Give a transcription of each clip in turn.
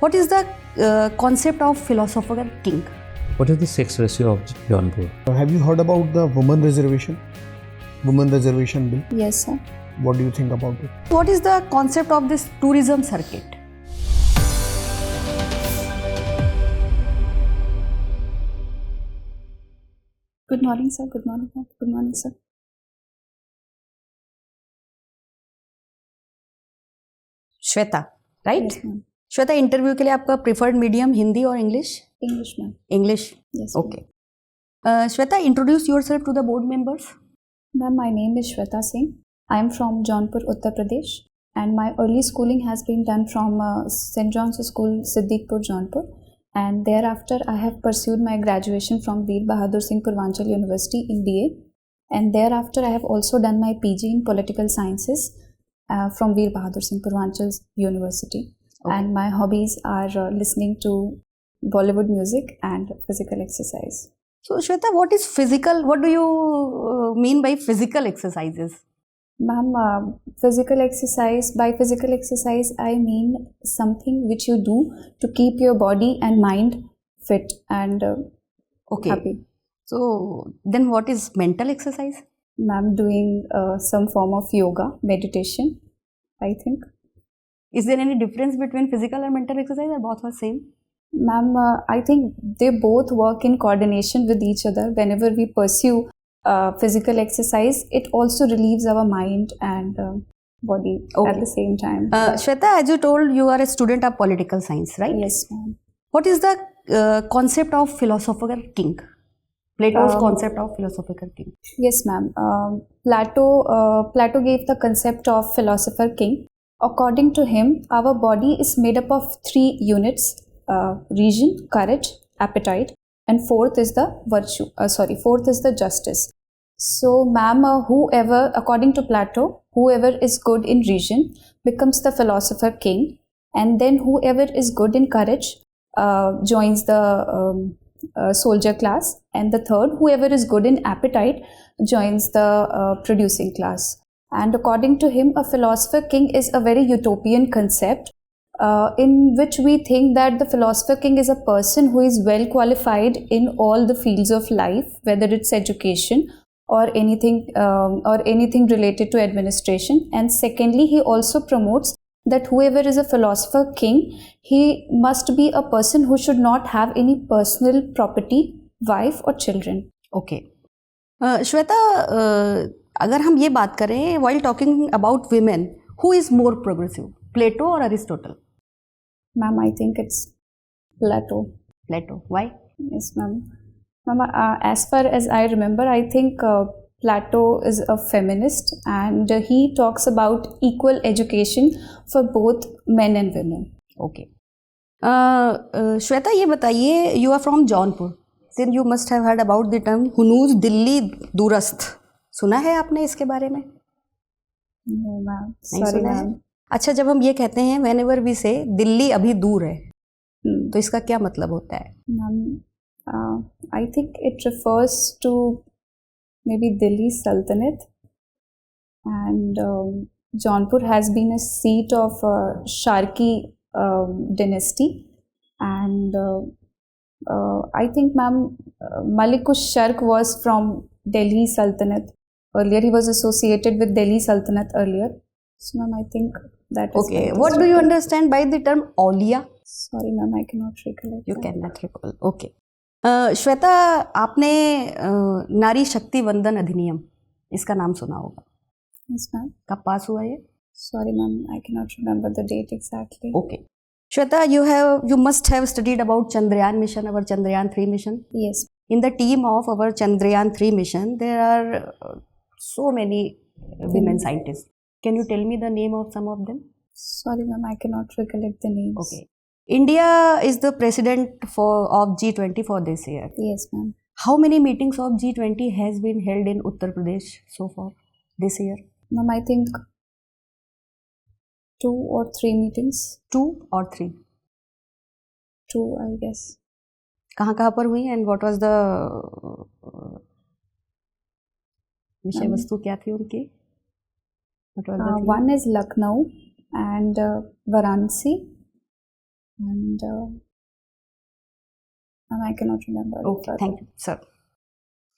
What is the concept of philosopher king? What is the sex ratio of Jaunpur? Have you heard about the women reservation? Women reservation bill? Yes, sir. What do you think about it? What is the concept of this tourism circuit? Good morning, sir. Good morning, ma'am. Good morning, sir. Shweta, right? Yes, ma'am. Shweta, interview के लिए आपका preferred medium Hindi और English? English, ma'am. English. Yes, ma'am. Okay. Shweta, introduce yourself to the board members. Ma'am, my name is Shweta Singh. I am from Jaunpur, Uttar Pradesh, and my early schooling has been done from St. John's School, Siddiqpur, Jaunpur. And thereafter, I have pursued my graduation from Veer Bahadur Singh Purvanchal University in BA. And thereafter, I have also done my PG in Political Sciences from Veer Bahadur Singh Purvanchal University. Okay. And my hobbies are listening to Bollywood music and physical exercise. So, Shweta, what is physical? What do you mean by physical exercises? Ma'am, physical exercise, by physical exercise, I mean something which you do to keep your body and mind fit and Okay. happy. So, then what is mental exercise? Ma'am, doing some form of yoga, meditation, I think. Is there any difference between physical and mental exercise, or both are same? Ma'am, I think they both work in coordination with each other. Whenever we pursue physical exercise, it also relieves our mind and body Okay. at the same time. Shweta, as you told, you are a student of political science, right? Yes, ma'am. What is the concept of philosopher king? Plato's concept of philosopher king. Yes, ma'am. Plato gave the concept of philosopher king. According to him, our body is made up of 3 units: reason, courage, appetite, and fourth is the virtue. Fourth is the justice. So, ma'am, according to Plato, whoever is good in reason becomes the philosopher king, and then whoever is good in courage joins the soldier class, and the third, whoever is good in appetite, joins the producing class. And according to him, a philosopher king is a very utopian concept in which we think that the philosopher king is a person who is well qualified in all the fields of life, whether it's education or anything related to administration. And secondly, he also promotes that whoever is a philosopher king, he must be a person who should not have any personal property, wife or children. Okay. Shweta, अगर हम ये बात करें, while talking about women, who is more progressive, Plato or Aristotle? Ma'am, I think it's Plato. Plato. Why? Yes, ma'am. Ma'am, as far as I remember, I think Plato is a feminist and he talks about equal education for both men and women. Okay. Shweta, ये बताइए, you are from Jaunpur. Then you must have heard about the term हुनूज Delhi दूरस्थ. सुना है आपने इसके बारे में? No, ma'am. नहीं Sorry, सुना है? ma'am. अच्छा, जब हम ये कहते हैं whenever we say दिल्ली अभी दूर है, Hmm. तो इसका क्या मतलब होता है? Ma'am, I think it refers to maybe Delhi Sultanate, and Jaunpur has been a seat of Sharki dynasty, and I think, ma'am, Malikus Shark was from Delhi Sultanate. Earlier, he was associated with Delhi Sultanate earlier. So, ma'am, I think that is. Okay. What do you understand by the term Auliya? Sorry, ma'am, I cannot recollect. You that. cannot recall. Okay. Shweta, आपने नारी शक्ति वंदन अधिनियम, इसका नाम सुना होगा. Yes, ma'am. कब पास हुआ ये? Sorry, ma'am, I cannot remember the date exactly. Okay. Shweta, you must have studied about Chandrayaan mission, our Chandrayaan 3 mission. Yes. In the team of our Chandrayaan 3 mission, there are so many women scientists. Can you tell me the name of some of them? Sorry, ma'am, I cannot recollect the names. Okay. India is the president of G20 for this year. Yes, ma'am. How many meetings of G20 has been held in Uttar Pradesh so far this year? Ma'am, I think 2 or 3 meetings. 2 or 3? 2, I guess. कहाँ पर हुई and what was the विषय वस्तु क्या थी उनकी? What was the theme? One is Lucknow and Varanasi, and I cannot remember. Okay, thank you, sir.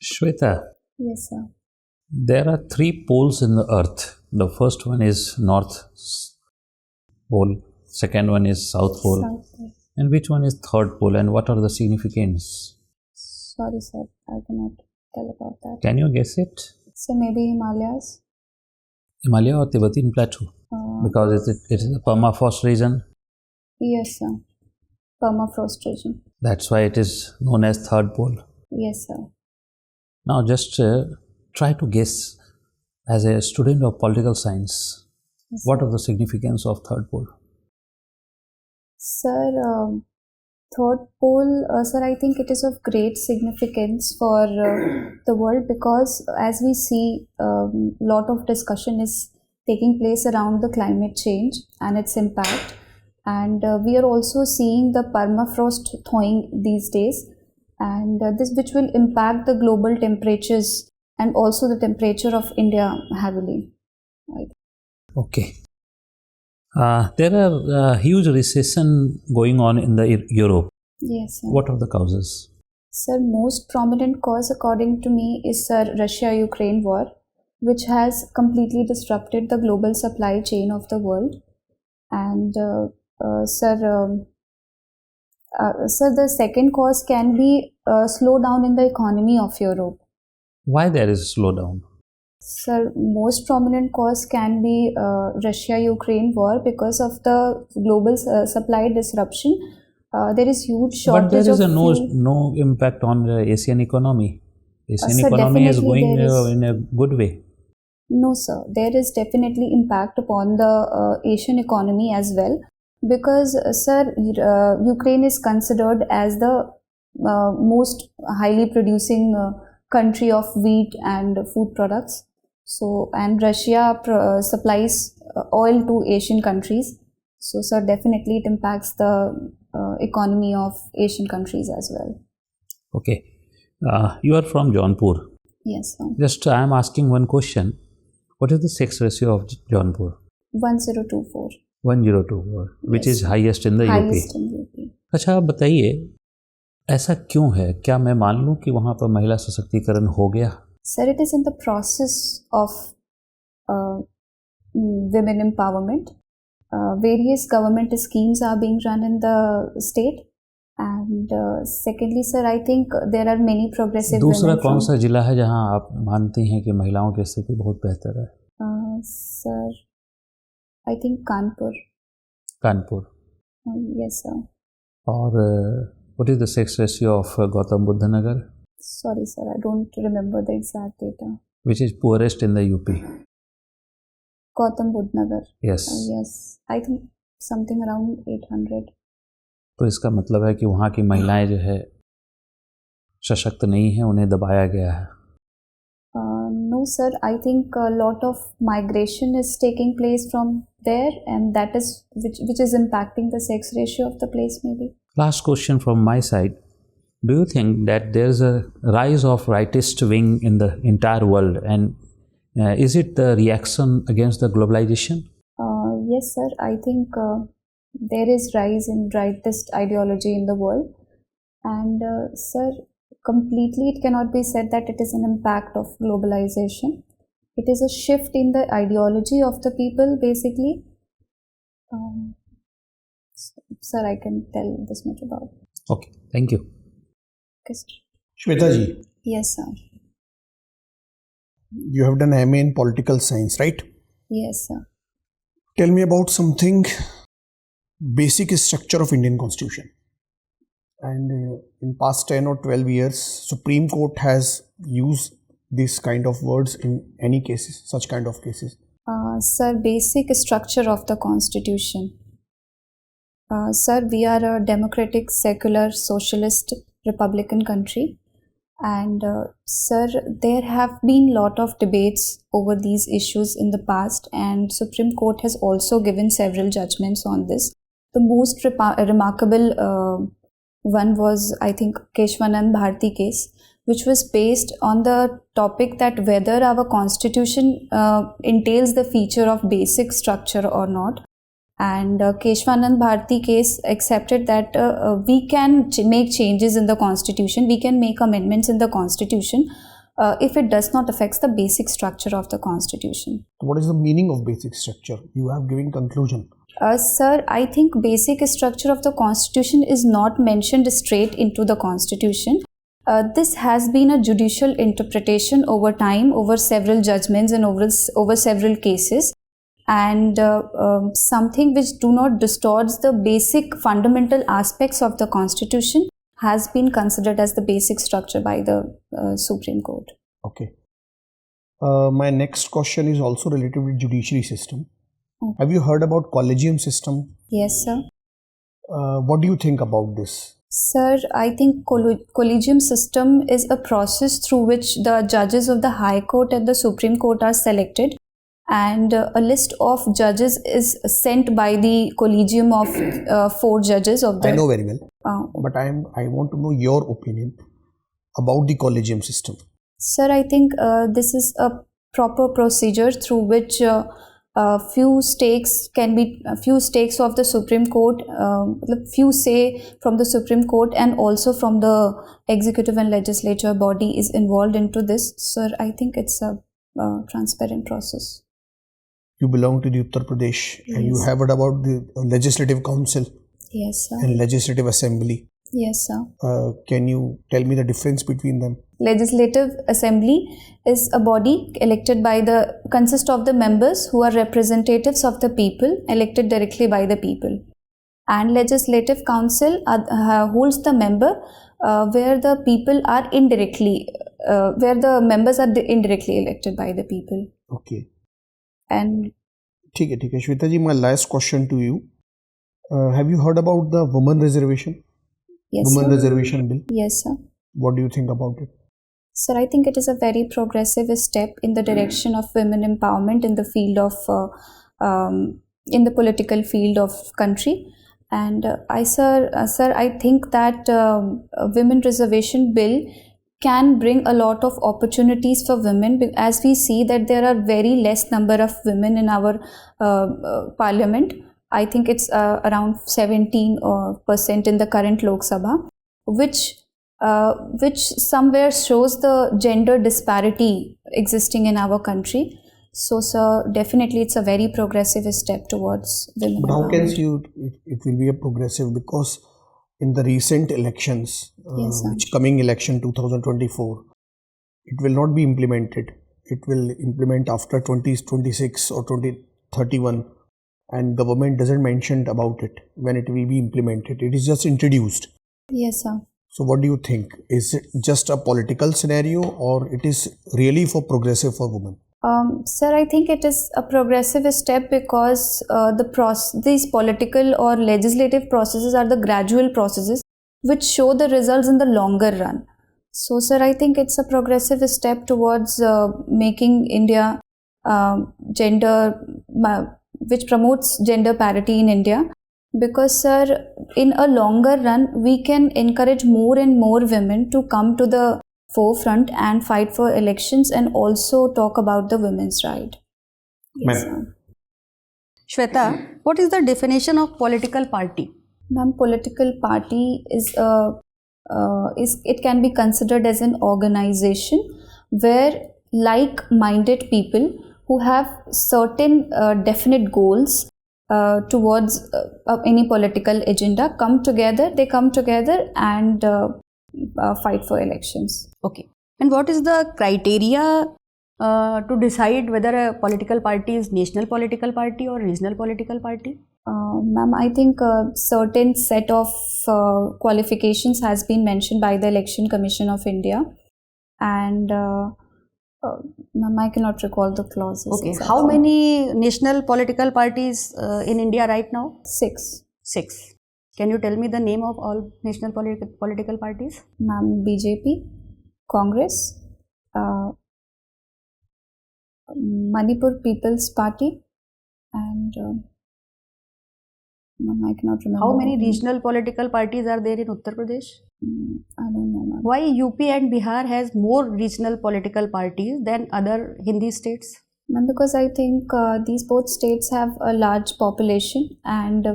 Shweta, Yes, sir. there are three poles in the earth. The first one is North Pole, second one is South Pole, South Pole. and which one is third pole, and what are the significance? Sorry, sir. I cannot tell about that. Can you guess it? So maybe Himalayas. Himalaya or Tibetan Plateau? Because it is a permafrost region. Yes, sir. Permafrost region. That's why it is known as third pole. Yes, sir. Now just try to guess, as a student of political science, Yes, what are the significance of third pole? Sir, third pole, sir, I think it is of great significance for the world, because as we see, lot of discussion is taking place around the climate change and its impact, and we are also seeing the permafrost thawing these days, and this which will impact the global temperatures and also the temperature of India heavily. Right. Okay. There are huge recession going on in the Europe. Yes, sir. What are the causes? Sir, most prominent cause according to me is, sir, Russia-Ukraine war, which has completely disrupted the global supply chain of the world. And sir, the second cause can be slowdown in the economy of Europe. Why there is a slowdown? Sir, most prominent cause can be Russia-Ukraine war because of the global supply disruption. There is huge shortage. But there is of no impact on the Asian economy. Asian sir, economy is definitely going there is. in a good way. No, sir. There is definitely impact upon the Asian economy as well, because, sir, Ukraine is considered as the most highly producing country of wheat and food products. So, and Russia supplies oil to Asian countries. So, sir, definitely it impacts the economy of Asian countries as well. Okay. You are from Jaunpur. Yes, sir. Just I am asking one question. What is the sex ratio of Jaunpur? 1024. 1024, which Yes. is highest in the Highest UP. in UP. अच्छा आप बताइए, ऐसा क्यों है? क्या मैं मान लूँ कि वहाँ पर महिला सशक्तिकरण हो गया? Sir, it is in the process of women empowerment. Various government schemes are being run in the state. And secondly, sir, I think there are many progressive दूसरा women कौन from, सा जिला है जहाँ आप मानती हैं कि महिलाओं की स्थिति बहुत बेहतर है? sir, I think Kanpur. Kanpur. Yes, sir. और what is the sex ratio of Gautam Buddha Nagar? Sorry, sir, I don't remember the exact data. Which is poorest in the UP? Gautam Buddha Nagar. Yes. Yes, I think something around 800. तो इसका मतलब है कि वहाँ की महिलाएं जो है सशक्त नहीं है, उन्हें दबाया गया है. No, sir. I think a lot of migration is taking place from there, and that is which is impacting the sex ratio of the place, maybe. Last question from my side. Do you think that there is a rise of rightist wing in the entire world, and is it the reaction against the globalization? Yes, sir. I think there is rise in rightist ideology in the world, and sir, completely it cannot be said that it is an impact of globalization. It is a shift in the ideology of the people, basically. Sir, I can tell this much about it. Okay, thank you. Okay, sir. Shweta ji, Yes, sir. you have done MA in political science, right? Yes, sir. Tell me about something basic structure of Indian Constitution. And in past 10 or 12 years, Supreme Court has used this kind of words in any cases, such kind of cases. Sir, basic structure of the Constitution. Sir, we are a democratic, secular, socialist, republican country. And sir, there have been lot of debates over these issues in the past, and Supreme Court has also given several judgments on this. The most remarkable one was, I think, Keshwanand Bharti case, which was based on the topic that whether our constitution entails the feature of basic structure or not. And Keshwanand Bharti case accepted that we can make changes in the constitution, we can make amendments in the constitution if it does not affect the basic structure of the constitution. What is the meaning of basic structure? You have given conclusion. Sir, I think basic structure of the constitution is not mentioned straight into the constitution. This has been a judicial interpretation over time, over several judgments and over several cases, and something which do not distorts the basic fundamental aspects of the constitution has been considered as the basic structure by the Supreme Court. Okay. My next question is also related with judiciary system. Have you heard about collegium system? Yes, sir. What do you think about this? Sir, I think collegium system is a process through which the judges of the High Court and the Supreme Court are selected, and a list of judges is sent by the collegium of 4 judges of the... I know very well, but I want to know your opinion about the collegium system. Sir, I think this is a proper procedure through which few stakes of the Supreme Court, few say from the Supreme Court and also from the executive and legislature body is involved into this. Sir, I think it's a transparent process. You belong to the Uttar Pradesh, and you have heard about the Legislative Council. Yes, sir. And Legislative Assembly. Yes, sir. Can you tell me the difference between them? Legislative Assembly is a body elected by consists of the members who are representatives of the people, elected directly by the people. And Legislative Council holds the member where the people are indirectly, where the members are indirectly elected by the people. Okay. And ठीक है. Shweta ji, my last question to you. Have you heard about the women reservation? yes, Women sir. reservation bill? Yes, sir. What do you think about it? Sir, I think it is a very progressive step in the direction of women empowerment in the field of, in the political field of country. And sir, I think that a women reservation bill can bring a lot of opportunities for women, as we see that there are very less number of women in our parliament. I think it's around 17% in the current Lok Sabha, which somewhere shows the gender disparity existing in our country. So, sir, definitely it's a very progressive step towards women. But how can you it will be a progressive, because in the recent elections, Yes, which coming election 2024, it will not be implemented. It will implement after 2026 or 2031, and government doesn't mention about it when it will be implemented. It is just introduced. Yes, sir. So what do you think? Is it just a political scenario, or it is really for progressive for women? Sir, I think it is a progressive step because these political or legislative processes are the gradual processes which show the results in the longer run. So, sir, I think it's a progressive step towards making India which promotes gender parity in India. Because, sir, in a longer run, we can encourage more and more women to come to the forefront and fight for elections and also talk about the women's right. Yes, sir. Shweta, what is the definition of political party? Ma'am, political party it can be considered as an organization where like-minded people who have certain definite goals towards any political agenda come together and fight for elections. Okay. And what is the criteria to decide whether a political party is national political party or regional political party? Ma'am, I think a certain set of qualifications has been mentioned by the Election Commission of India, and ma'am, I cannot recall the clauses. Okay. exactly. How many national political parties in India right now? 6. 6. Can you tell me the name of all national political parties? Ma'am, BJP, Congress, Manipur People's Party, and ma'am, I cannot remember. How many regional political parties are there in Uttar Pradesh? I don't know, ma'am. Why UP and Bihar has more regional political parties than other Hindi states? Ma'am, because I think these both states have a large population, and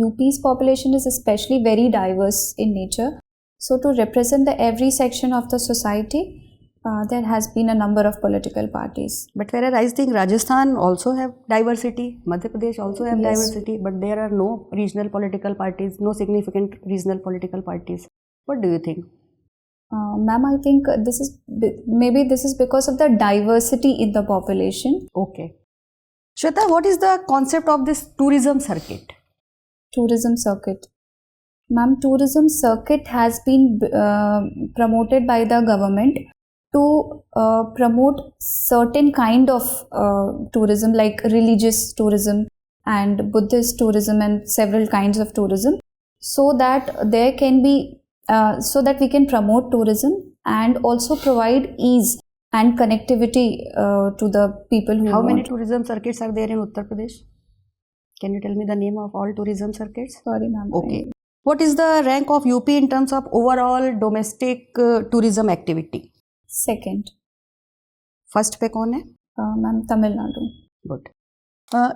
UP's population is especially very diverse in nature. So to represent the every section of the society, there has been a number of political parties. But whereas I think Rajasthan also have diversity, Madhya Pradesh also have Yes. diversity, but there are no regional political parties, no significant regional political parties. What do you think? Ma'am, I think maybe this is because of the diversity in the population. Okay. Shweta, what is the concept of this tourism circuit? Tourism circuit. Ma'am, tourism circuit has been promoted by the government to promote certain kind of tourism, like religious tourism and Buddhist tourism and several kinds of tourism, so that there can be so that we can promote tourism and also provide ease and connectivity to the people who How many want. tourism circuits are there in Uttar Pradesh? Can you tell me the name of all tourism circuits? Sorry, ma'am. Okay. What is the rank of UP in terms of overall domestic tourism activity? Second, first पे कौन है? ma'am, Tamil Nadu. Good.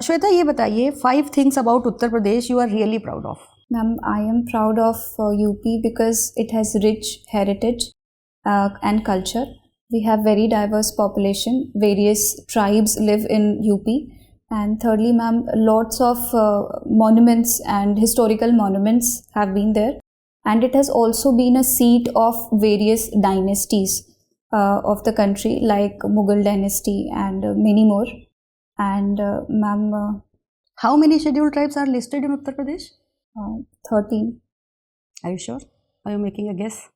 Shweta, ये बताइए 5 things about Uttar Pradesh you are really proud of. Ma'am, I am proud of UP because it has rich heritage and culture. We have very diverse population. Various tribes live in UP. And thirdly, ma'am, lots of monuments and historical monuments have been there. And it has also been a seat of various dynasties of the country, like Mughal dynasty and many more. And ma'am, How many scheduled tribes are listed in Uttar Pradesh? 13. Are you sure? Are you making a guess?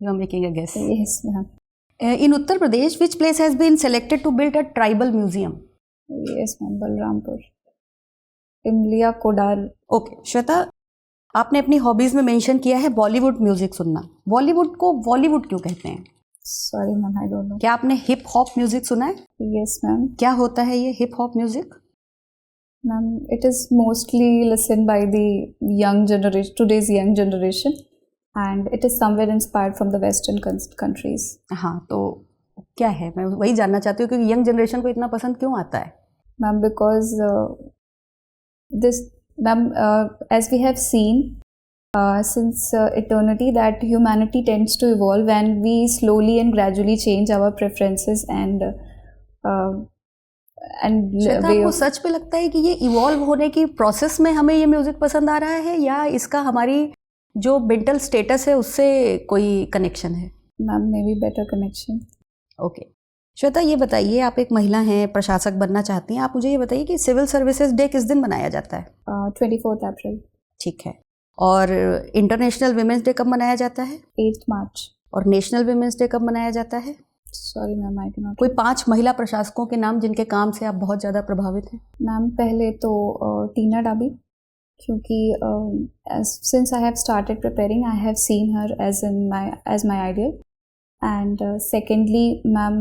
You are making a guess. Yes, ma'am. In Uttar Pradesh, which place has been selected to build a tribal museum? Yes, ma'am. Balrampur. Imlia Kodar. Okay Shweta, आपने अपनी hobbies में mention किया है Bollywood music सुनना. बॉलीवुड को बॉलीवुड क्यों कहते हैं? Sorry, ma'am. I don't know. क्या आपने हिप हॉप म्यूजिक सुना है? Yes, ma'am. क्या होता है ये hip hop music? Ma'am, it is mostly listened by the young generation, today's young generation, and it is somewhere inspired from the Western countries. हाँ, तो क्या है, मैं वही जानना चाहती हूँ कि यंग जनरेशन को इतना पसंद क्यों आता है? Ma'am, because as we have seen since eternity, that humanity tends to evolve and we slowly and gradually change our preferences and Shweta, way आपको of. सच पे लगता है कि ये इवॉल्व होने की प्रोसेस में हमें ये म्यूजिक पसंद आ रहा है, या इसका हमारी जो मेंटल स्टेटस है उससे कोई कनेक्शन है? Ma'am, maybe better connection. Okay Shweta, ये बताइए, आप एक महिला हैं, प्रशासक बनना चाहती हैं, आप मुझे ये बताइए कि सिविल सर्विसेज डे किस दिन मनाया जाता है? 24th April. ठीक है. और इंटरनेशनल विमेंस डे कब मनाया जाता है? 8th March. और नेशनल विमेंस डे कब मनाया जाता है? Sorry, ma'am, I cannot. कोई 5 महिला प्रशासकों के नाम जिनके काम से आप बहुत ज़्यादा प्रभावित हैं? मैम, पहले तो टीना डाबी, क्योंकि since I have started preparing, I have seen her as my ideal. And secondly, ma'am,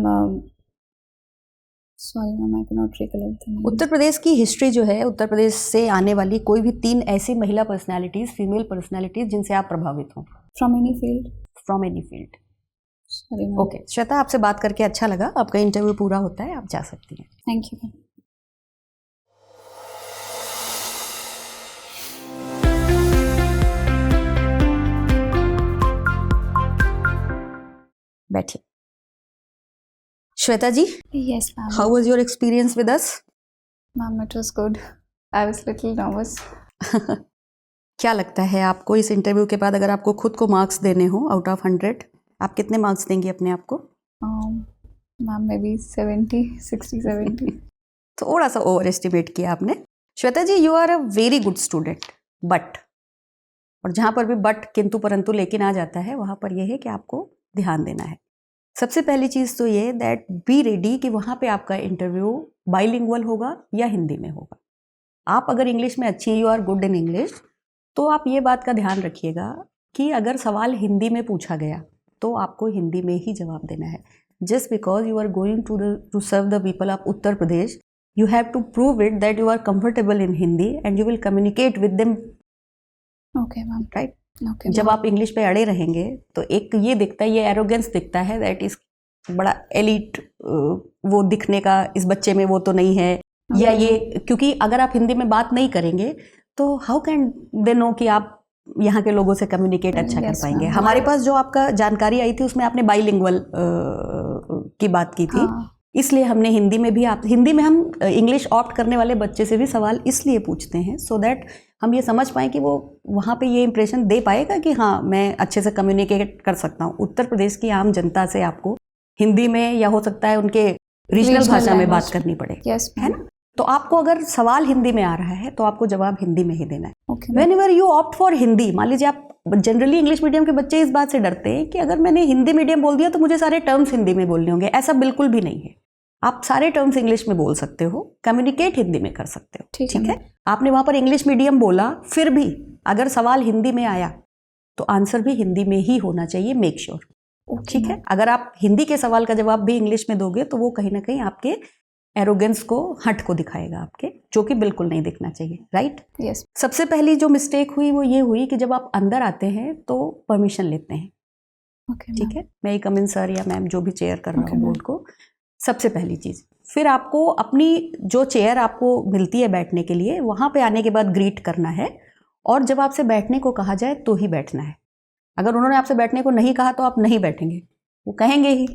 sorry ma'am, I cannot recollect the name. Uttar Pradesh की हिस्ट्री जो है, उत्तर प्रदेश से आने वाली कोई भी 3 ऐसी महिला पर्सनालिटीज़, फीमेल पर्सनालिटीज़ जिनसे आप प्रभावित हों? From any field. From any field. Sorry ma'am. Okay Shweta, आपसे बात करके अच्छा लगा. आपका इंटरव्यू पूरा होता है, आप जा सकती हैं. Thank you. बैठिए. श्वेता जी, Yes, ma'am. How was your experience with us? Ma'am, it was good. I was little nervous. क्या लगता है आपको इस इंटरव्यू के बाद, अगर आपको खुद को मार्क्स देने हो आउट ऑफ 100, आप कितने मार्क्स देंगी अपने आप को? Ma'am, maybe 70, 60, 70. थोड़ा सा ओवर एस्टिमेट किया आपने. Shweta ji, you are a very good student, but, और जहाँ पर भी बट, किंतु परंतु लेकिन आ जाता है, वहाँ पर यह है कि आपको ध्यान देना है. सबसे पहली चीज़ तो ये दैट बी रेडी कि वहाँ पे आपका इंटरव्यू बाइलिंगुअल होगा या हिंदी में होगा. आप अगर इंग्लिश में अच्छी हैं, you are good in English, तो आप ये बात का ध्यान रखिएगा कि अगर सवाल हिंदी में पूछा गया तो आपको हिंदी में ही जवाब देना है. Just because you are going to serve the people of Uttar Pradesh, you have to prove it that you are comfortable in Hindi and you will communicate with them. Okay, ma'am. Right? Okay. जब ma'am. आप English पे अड़े रहेंगे तो एक ये दिखता है, ये एरोगेंस दिखता है दैट इस बड़ा एलिट वो दिखने का इस बच्चे में वो तो नहीं है, या ये, क्योंकि अगर आप हिंदी में बात नहीं करेंगे तो हाउ कैन दे नो कि आप यहाँ के लोगों से कम्युनिकेट अच्छा कर पाएंगे। हमारे पास जो आपका जानकारी आई थी उसमें आपने बाइलिंगुअल की बात की थी, इसलिए हमने हिंदी में भी, आप हिंदी में हम इंग्लिश ऑप्ट करने वाले बच्चे से भी सवाल इसलिए पूछते हैं सो दैट हम ये समझ पाएँ कि वो वहाँ पे ये इंप्रेशन दे पाएगा कि हाँ मैं अच्छे से कम्युनिकेट कर सकता हूँ। उत्तर प्रदेश की आम जनता से आपको हिंदी में या हो सकता है उनके रीजनल भाषा में बात करनी पड़े, है ना। तो आपको अगर सवाल हिंदी में आ रहा है तो आपको जवाब हिंदी में ही देना है। Whenever you opt for Hindi, मान लीजिए आप जनरली इंग्लिश मीडियम के बच्चे इस बात से डरते हैं कि अगर मैंने हिंदी मीडियम बोल दिया तो मुझे सारे टर्म्स हिंदी में बोलने होंगे। ऐसा बिल्कुल भी नहीं है, आप सारे टर्म्स इंग्लिश में बोल सकते हो, कम्युनिकेट हिंदी में कर सकते हो, ठीक है। आपने वहां पर इंग्लिश मीडियम बोला, फिर भी अगर सवाल हिंदी में आया तो आंसर भी हिंदी में ही होना चाहिए, मेक श्योर, ठीक है। अगर आप हिंदी के सवाल का जवाब भी इंग्लिश में दोगे तो वो कहीं ना कहीं आपके एरोगेंस को, हट को दिखाएगा आपके, जो कि बिल्कुल नहीं दिखना चाहिए, राइट। यस। सबसे पहली जो मिस्टेक हुई वो ये हुई कि जब आप अंदर आते हैं तो परमिशन लेते हैं, ठीक है, मैं कम इन सर या मैम जो भी चेयर कर रहा हूँ बोर्ड को, सबसे पहली चीज़। फिर आपको अपनी जो चेयर आपको मिलती है बैठने के लिए, वहाँ पे आने के बाद ग्रीट करना है, और जब आपसे बैठने को कहा जाए तो ही बैठना है। अगर उन्होंने आपसे बैठने को नहीं कहा तो आप नहीं बैठेंगे, वो कहेंगे ही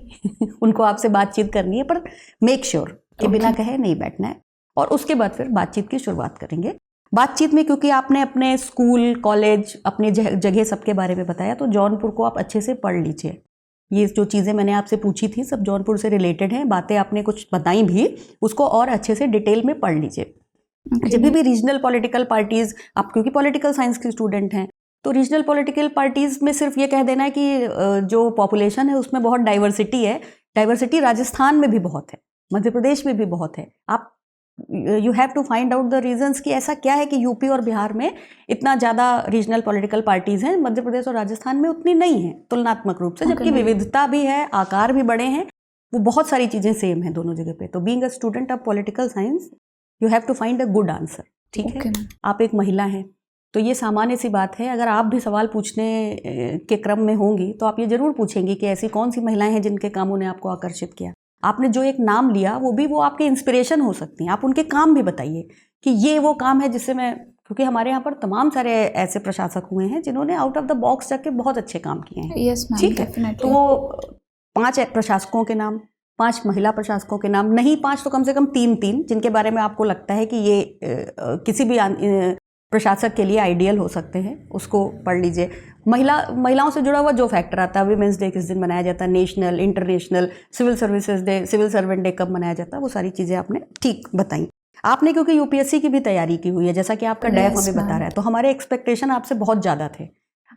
उनको आपसे बातचीत करनी है, पर मेक श्योर कि बिना कहे नहीं बैठना है। और उसके बाद फिर बातचीत की शुरुआत करेंगे। बातचीत में क्योंकि आपने अपने स्कूल, कॉलेज, अपने जगह सबके बारे में बताया, तो जौनपुर को आप अच्छे से पढ़ लीजिए। ये जो चीज़ें मैंने आपसे पूछी थी सब जौनपुर से रिलेटेड हैं, बातें आपने कुछ बताई भी, उसको और अच्छे से डिटेल में पढ़ लीजिए। जब भी रीजनल पॉलिटिकल पार्टीज़, आप क्योंकि पॉलिटिकल साइंस के स्टूडेंट हैं, तो रीजनल पॉलिटिकल पार्टीज़ में सिर्फ ये कह देना है कि जो पॉपुलेशन है उसमें बहुत डाइवर्सिटी है। डाइवर्सिटी राजस्थान में भी बहुत है, मध्य प्रदेश में भी बहुत है। आप you have to find out the reasons कि ऐसा क्या है कि यूपी और बिहार में इतना ज़्यादा रीजनल पॉलिटिकल पार्टीज़ हैं, मध्य प्रदेश और राजस्थान में उतनी नहीं है तुलनात्मक रूप से, जबकि विविधता भी है, आकार भी बड़े हैं, वो बहुत सारी चीज़ें सेम हैं दोनों जगह पे। तो being a student of political science you have to find a good answer, ठीक है। आप एक महिला हैं तो ये सामान्य सी बात है, अगर आप भी सवाल पूछने के क्रम में होंगी तो आप ये जरूर पूछेंगी कि ऐसी कौन सी महिलाएं हैं जिनके कामों ने आपको आकर्षित किया। आपने जो एक नाम लिया वो आपके इंस्पिरेशन हो सकती हैं, आप उनके काम भी बताइए कि ये वो काम है जिससे मैं, क्योंकि हमारे यहाँ पर तमाम सारे ऐसे प्रशासक हुए हैं जिन्होंने आउट ऑफ द बॉक्स जाके बहुत अच्छे काम किए हैं, ठीक है। तो वो 5 प्रशासकों के नाम, 5 महिला प्रशासकों के नाम नहीं, 5 तो कम से कम 3 जिनके बारे में आपको लगता है कि ये किसी भी प्रशासक के लिए आइडियल हो सकते हैं, उसको पढ़ लीजिए। महिलाओं से जुड़ा हुआ जो फैक्टर आता है, वीमेंस डे किस दिन मनाया जाता है, national, international, civil services day, civil servant day कब मनाया जाता है, वो सारी चीज़ें आपने ठीक बताई। आपने क्योंकि यूपीएससी की भी तैयारी की हुई है, जैसा कि आपका डैफ हमें बता रहा है, तो हमारे एक्सपेक्टेशन आपसे बहुत ज़्यादा थे।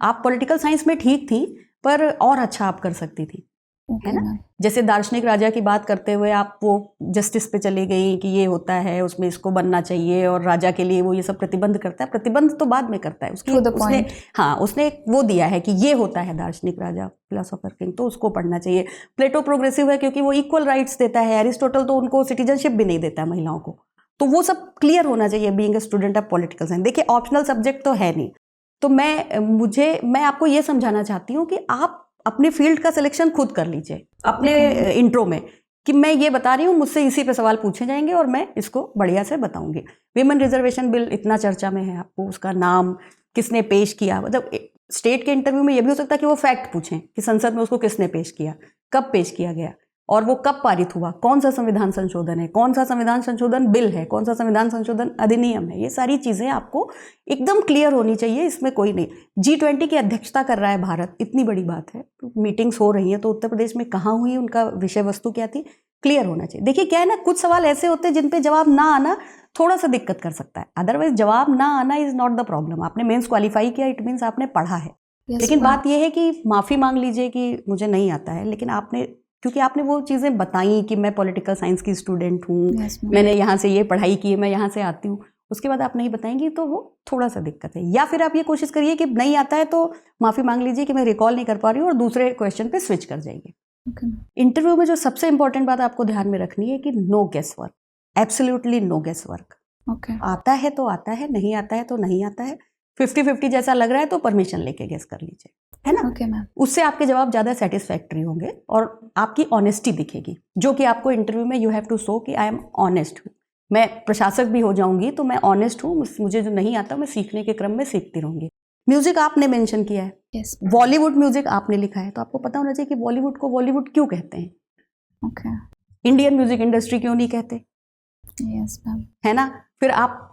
आप पॉलिटिकल साइंस में ठीक थी, पर और अच्छा आप कर सकती थी, है ना। जैसे दार्शनिक राजा की बात करते हुए आप वो जस्टिस पे चली गई कि ये होता है, उसमें इसको बनना चाहिए, और राजा के लिए वो ये सब प्रतिबंध करता है। प्रतिबंध तो बाद में करता है, उसने वो दिया है कि ये होता है दार्शनिक राजा, फिलोसोफर किंग, तो उसको पढ़ना चाहिए। प्लेटो प्रोग्रेसिव है क्योंकि वो इक्वल राइट्स देता है, एरिस्टोटल तो उनको सिटीजनशिप भी नहीं देता महिलाओं को, तो वो सब क्लियर होना चाहिए being a student of political science. देखिए ऑप्शनल सब्जेक्ट तो है नहीं, तो मैं आपको ये समझाना चाहती हूँ कि आप अपने फील्ड का सिलेक्शन खुद कर लीजिए अपने इंट्रो में, कि मैं ये बता रही हूँ, मुझसे इसी पे सवाल पूछे जाएंगे और मैं इसको बढ़िया से बताऊंगी। विमेन रिजर्वेशन बिल इतना चर्चा में है, आपको उसका नाम किसने पेश किया, मतलब स्टेट के इंटरव्यू में ये भी हो सकता है कि वो फैक्ट पूछें कि संसद में उसको किसने पेश किया, कब पेश किया गया, और वो कब पारित हुआ, कौन सा संविधान संशोधन है, कौन सा संविधान संशोधन बिल है, कौन सा संविधान संशोधन अधिनियम है। ये सारी चीज़ें आपको एकदम क्लियर होनी चाहिए, इसमें कोई नहीं। G20 की अध्यक्षता कर रहा है भारत, इतनी बड़ी बात है, तो मीटिंग्स हो रही हैं, तो उत्तर प्रदेश में कहाँ हुई, उनका विषय वस्तु क्या थी, क्लियर होना चाहिए। देखिए क्या है ना, कुछ सवाल ऐसे होते हैं जिन पे जवाब ना आना थोड़ा सा दिक्कत कर सकता है, अदरवाइज जवाब ना आना इज नॉट द प्रॉब्लम। आपने मेंस क्वालिफाई किया, इट मीन्स आपने पढ़ा है। लेकिन बात यह है कि माफ़ी मांग लीजिए कि मुझे नहीं आता है, लेकिन आपने, क्योंकि आपने वो चीज़ें बताई कि मैं पॉलिटिकल साइंस की स्टूडेंट हूँ, मैंने यहाँ से ये पढ़ाई की है, मैं यहाँ से आती हूँ, उसके बाद आप नहीं बताएंगी तो वो थोड़ा सा दिक्कत है। या फिर आप ये कोशिश करिए कि नहीं आता है तो माफ़ी मांग लीजिए कि मैं रिकॉल नहीं कर पा रही हूँ, और दूसरे क्वेश्चन पे स्विच कर जाइए। इंटरव्यू में जो सबसे इंपॉर्टेंट बात आपको ध्यान में रखनी है कि no guess work, absolutely no guess work. आता है तो आता है, नहीं आता है तो नहीं आता है, 50-50 जैसा लग रहा है तो परमिशन लेके गेस कर लीजिए। है ना? Okay ma'am. उससे आपके जवाब ज़्यादा सेटिस्फैक्ट्री होंगे और आपकी ऑनेस्टी दिखेगी, जो कि आपको इंटरव्यू में यू हैव टू शो कि आई एम ऑनेस्ट हूँ। मैं प्रशासक भी हो जाऊंगी तो मैं ऑनेस्ट हूँ, मुझे जो नहीं आता मैं सीखने के क्रम में सीखती रहूंगी। म्यूजिक आपने मेंशन किया है, यस। बॉलीवुड म्यूजिक आपने लिखा है, तो आपको पता होना चाहिए कि बॉलीवुड को बॉलीवुड क्यों कहते हैं, ओके। इंडियन म्यूजिक इंडस्ट्री क्यों नहीं कहते, यस मैम। है ना? फिर आप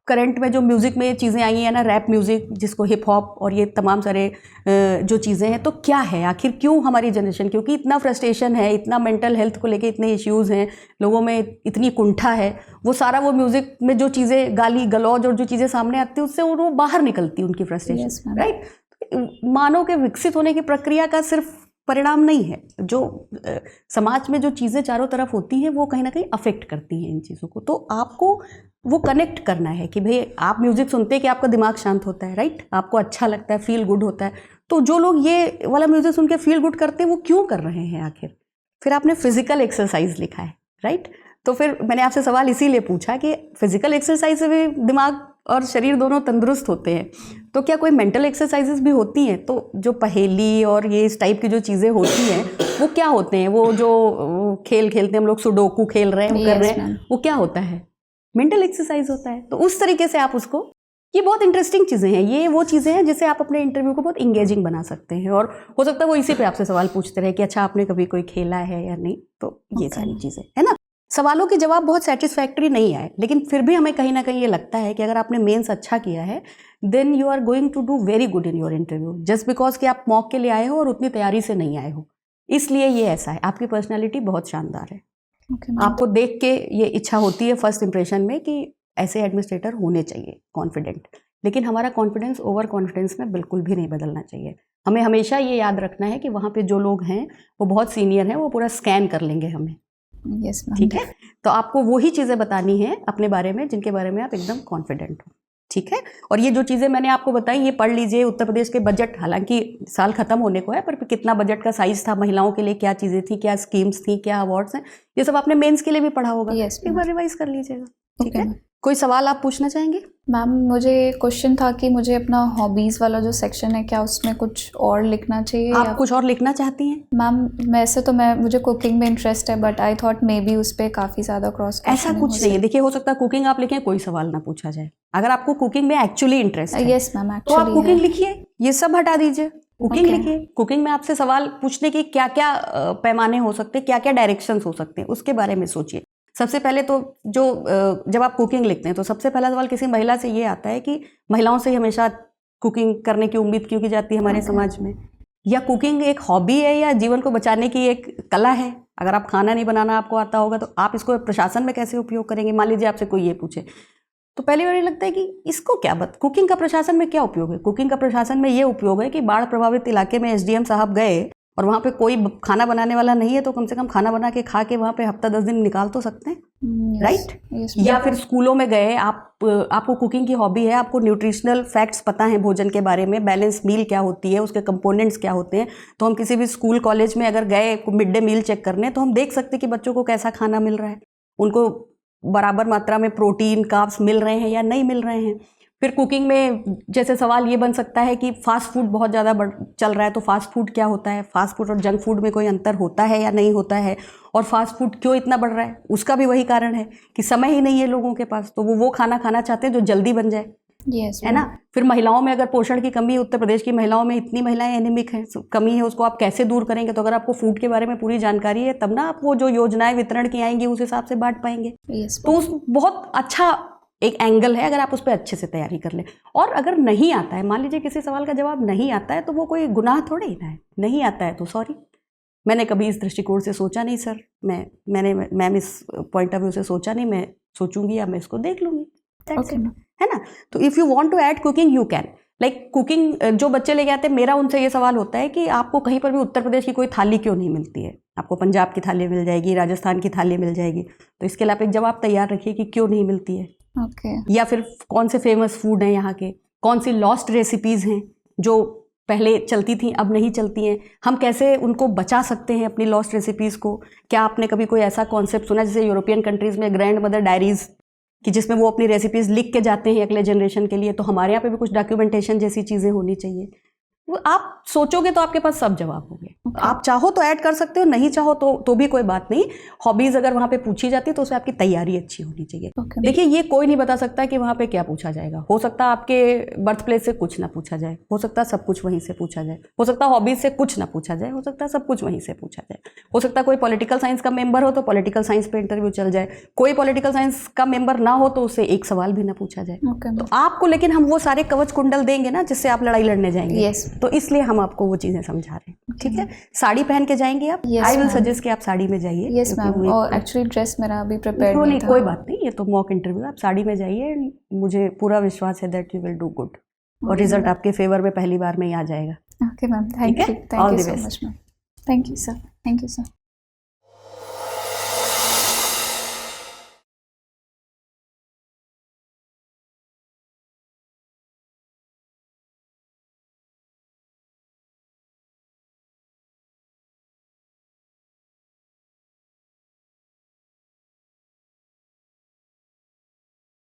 करंट में जो म्यूज़िक में ये चीज़ें आई हैं ना, रैप म्यूज़िक जिसको हिप हॉप और ये तमाम सारे जो चीज़ें हैं, तो क्या है आखिर, क्यों हमारी जनरेशन, क्योंकि इतना फ्रस्ट्रेशन है, इतना मेंटल हेल्थ को लेके इतने इश्यूज़ हैं, लोगों में इतनी कुंठा है, वो सारा वो म्यूज़िक में जो चीज़ें गाली गलौज और जो चीज़ें सामने आती हैं उससे वो बाहर निकलती है उनकी Yes, फ्रस्ट्रेशन, ma'am. राइट? मानव के विकसित होने की प्रक्रिया का सिर्फ परिणाम नहीं है, जो समाज में जो चीज़ें चारों तरफ होती हैं वो कहीं ना कहीं अफेक्ट करती हैं इन चीज़ों को। तो आपको वो कनेक्ट करना है कि भाई आप म्यूज़िक सुनते हैं कि आपका दिमाग शांत होता है, राइट? आपको अच्छा लगता है, फील गुड होता है। तो जो लोग ये वाला म्यूज़िक सुन के फील गुड करते हैं वो क्यों कर रहे हैं आखिर? फिर आपने फिजिकल एक्सरसाइज लिखा है, राइट? तो फिर मैंने आपसे सवाल इसीलिए पूछा कि फिजिकल एक्सरसाइज से भी दिमाग और शरीर दोनों तंदुरुस्त होते हैं, तो क्या कोई मेंटल एक्सरसाइजेस भी होती हैं? तो जो पहेली और ये इस टाइप की जो चीज़ें होती हैं वो क्या होते हैं? वो जो खेल खेलते हैं हम लोग, सुडोकू खेल रहे हैं, वो कर रहे हैं, वो क्या होता है? मेंटल एक्सरसाइज होता है। तो उस तरीके से आप उसको, ये बहुत इंटरेस्टिंग चीज़ें हैं, ये वो चीज़ें हैं जिससे आप अपने इंटरव्यू को बहुत इंगेजिंग बना सकते हैं। और हो सकता है वो इसी पे आपसे सवाल पूछते रहे कि अच्छा आपने कभी कोई खेला है या नहीं, तो ये सारी चीज़ें है ना। सवालों के जवाब बहुत सेटिस्फैक्ट्री नहीं आए, लेकिन फिर भी हमें कहीं ना कहीं ये लगता है कि अगर आपने मेंस अच्छा किया है then you are going to do very good in your interview, just because कि आप मॉक के लिए आए हो और उतनी तैयारी से नहीं आए हो, इसलिए ये ऐसा है। आपकी पर्सनैलिटी बहुत शानदार है, आपको देख के ये इच्छा होती है फर्स्ट इंप्रेशन में कि ऐसे एडमिनिस्ट्रेटर होने चाहिए कॉन्फिडेंट, लेकिन हमारा कॉन्फिडेंस ओवर कॉन्फिडेंस में बिल्कुल भी नहीं बदलना चाहिए। हमें हमेशा ये याद रखना है कि वहाँ पे जो लोग हैं वो बहुत सीनियर हैं, वो पूरा स्कैन कर लेंगे हमें। Yes ma'am. ठीक है, तो आपको वही चीज़ें बतानी है अपने बारे में जिनके बारे में आप एकदम कॉन्फिडेंट हो। ठीक है, और ये जो चीज़ें मैंने आपको बताई ये पढ़ लीजिए। उत्तर प्रदेश के बजट, हालांकि साल खत्म होने को है, पर कितना बजट का साइज था, महिलाओं के लिए क्या चीज़ें थी, क्या स्कीम्स थी, क्या अवार्ड्स हैं, ये सब आपने मेंस के लिए भी पढ़ा होगा। Yes, एक बार रिवाइज कर लीजिएगा। ठीक Okay, है, कोई सवाल आप पूछना चाहेंगे? मैम मुझे क्वेश्चन था कि मुझे अपना हॉबीज़ वाला जो सेक्शन है क्या उसमें कुछ और लिखना चाहिए? आप कुछ और लिखना चाहती हैं? मैम वैसे तो मुझे कुकिंग में इंटरेस्ट है, but I thought may be उस पर काफ़ी ज़्यादा क्रॉस। ऐसा कुछ नहीं है, देखिए हो सकता है कुकिंग आप लिखें कोई सवाल ना पूछा जाए। अगर आपको कुकिंग में एक्चुअली इंटरेस्ट है, यस मैम, तो आप एक्चुअली कुकिंग लिखिए, ये सब हटा दीजिए, कुकिंग Okay. लिखिए। कुकिंग में आपसे सवाल पूछने के क्या क्या पैमाने हो सकते हैं, क्या क्या डायरेक्शंस हो सकते हैं, उसके बारे में सोचिए। सबसे पहले तो जो जब आप कुकिंग लिखते हैं तो सबसे पहला सवाल किसी महिला से ये आता है कि महिलाओं से ही हमेशा कुकिंग करने की उम्मीद क्यों की जाती है हमारे समाज में, या कुकिंग एक हॉबी है या जीवन को बचाने की एक कला है। अगर आप खाना नहीं बनाना आपको आता होगा तो आप इसको प्रशासन में कैसे उपयोग करेंगे? मान लीजिए आपसे कोई ये पूछे, तो पहली बार ये लगता है कि इसको क्या कुकिंग का प्रशासन में क्या उपयोग है? कुकिंग का प्रशासन में ये उपयोग है कि बाढ़ प्रभावित इलाके में एसडीएम साहब गए और वहाँ पे कोई खाना बनाने वाला नहीं है, तो कम से कम खाना बना के खा के वहाँ पे हफ्ता 10 दिन निकाल तो सकते हैं, राइट? या फिर स्कूलों में गए, आपको कुकिंग की हॉबी है, आपको न्यूट्रिशनल फैक्ट्स पता है भोजन के बारे में, बैलेंस मील क्या होती है, उसके कंपोनेंट्स क्या होते हैं, तो हम किसी भी स्कूल कॉलेज में अगर गए मिड डे मील चेक करने, तो हम देख सकते हैं कि बच्चों को कैसा खाना मिल रहा है, उनको बराबर मात्रा में प्रोटीन कार्ब्स मिल रहे हैं या नहीं मिल रहे हैं। फिर कुकिंग में जैसे सवाल ये बन सकता है कि फास्ट फूड बहुत ज़्यादा चल रहा है, तो फास्ट फूड क्या होता है, फास्ट फूड और जंक फूड में कोई अंतर होता है या नहीं होता है, और फास्ट फूड क्यों इतना बढ़ रहा है? उसका भी वही कारण है कि समय ही नहीं है लोगों के पास, तो वो खाना खाना चाहते हैं जो जल्दी बन जाए, है ना। फिर महिलाओं में अगर पोषण की कमी है, उत्तर प्रदेश की महिलाओं में इतनी महिलाएं एनीमिक हैं, कमी है, उसको आप कैसे दूर करेंगे? तो अगर आपको फूड के बारे में पूरी जानकारी है तब ना आप वो जो योजनाएं वितरण की आएंगी उस हिसाब से बांट पाएंगे। तो उस बहुत अच्छा एक एंगल है अगर आप उस पर अच्छे से तैयारी कर लें। और अगर नहीं आता है, मान लीजिए किसी सवाल का जवाब नहीं आता है, तो वो कोई गुनाह थोड़े ही ना है। नहीं आता है तो सॉरी, मैंने कभी इस दृष्टिकोण से सोचा नहीं सर, मैम इस पॉइंट ऑफ व्यू से सोचा नहीं, मैं सोचूंगी या मैं इसको देख लूंगी, है ना। तो if you want to add cooking you can, like cooking जो बच्चे लेके आते हैं, मेरा उनसे ये सवाल होता है कि आपको कहीं पर भी उत्तर प्रदेश की कोई थाली क्यों नहीं मिलती है? आपको पंजाब की थाली मिल जाएगी, राजस्थान की थाली मिल जाएगी, तो इसके लिए आप एक जवाब तैयार रखिए कि क्यों नहीं मिलती है। या फिर कौन से फेमस फूड हैं यहाँ के, कौन सी लॉस्ट रेसिपीज़ हैं जो पहले चलती थी अब नहीं चलती हैं, हम कैसे उनको बचा सकते हैं अपनी लॉस्ट रेसिपीज़ को। क्या आपने कभी कोई ऐसा कॉन्सेप्ट सुना जैसे यूरोपियन कंट्रीज़ में ग्रैंड मदर डायरीज़, कि जिसमें वो अपनी रेसिपीज़ लिख के जाते हैं अगले जनरेशन के लिए? तो हमारे यहाँ पे भी कुछ डॉक्यूमेंटेशन जैसी चीज़ें होनी चाहिए। वो आप सोचोगे तो आपके पास सब जवाब होंगे। आप चाहो तो ऐड कर सकते हो, नहीं चाहो तो भी कोई बात नहीं। हॉबीज अगर वहाँ पे पूछी जाती है तो उसमें आपकी तैयारी अच्छी होनी चाहिए। Okay. देखिए ये कोई नहीं बता सकता कि वहाँ पे क्या पूछा जाएगा। हो सकता है आपके बर्थ प्लेस से कुछ ना पूछा जाए, हो सकता है सब कुछ वहीं से पूछा जाए, हो सकता है हॉबीज से कुछ ना पूछा जाए, हो सकता है सब कुछ वहीं से पूछा जाए, हो सकता है कोई पॉलिटिकल साइंस का मेंबर हो तो पॉलिटिकल साइंस पे इंटरव्यू चल जाए, कोई पॉलिटिकल साइंस का मेंबर ना हो तो उससे एक सवाल भी ना पूछा जाए। Okay. तो आपको लेकिन हम वो सारे कवच कुंडल देंगे ना जिससे आप लड़ाई लड़ने जाएंगे। Yes. तो इसलिए हम आपको वो चीजें समझा रहे हैं। ठीक है, साड़ी पहन के जाएंगे आप? Yes, I will ma'am. Suggest कि आप साड़ी में जाइए। यस मैम, और एक्चुअली ड्रेस मेरा अभी प्रिपेयर नहीं, नहीं था। कोई बात नहीं, ये तो मॉक इंटरव्यू, आप साड़ी में जाइए। मुझे पूरा विश्वास है that you will do good और रिजल्ट आपके फेवर में पहली बार में ही आ जाएगा। ओके मैम, थैंक ठीक है? You, thank All you the so best. Much ma'am, thank you sir, thank you sir.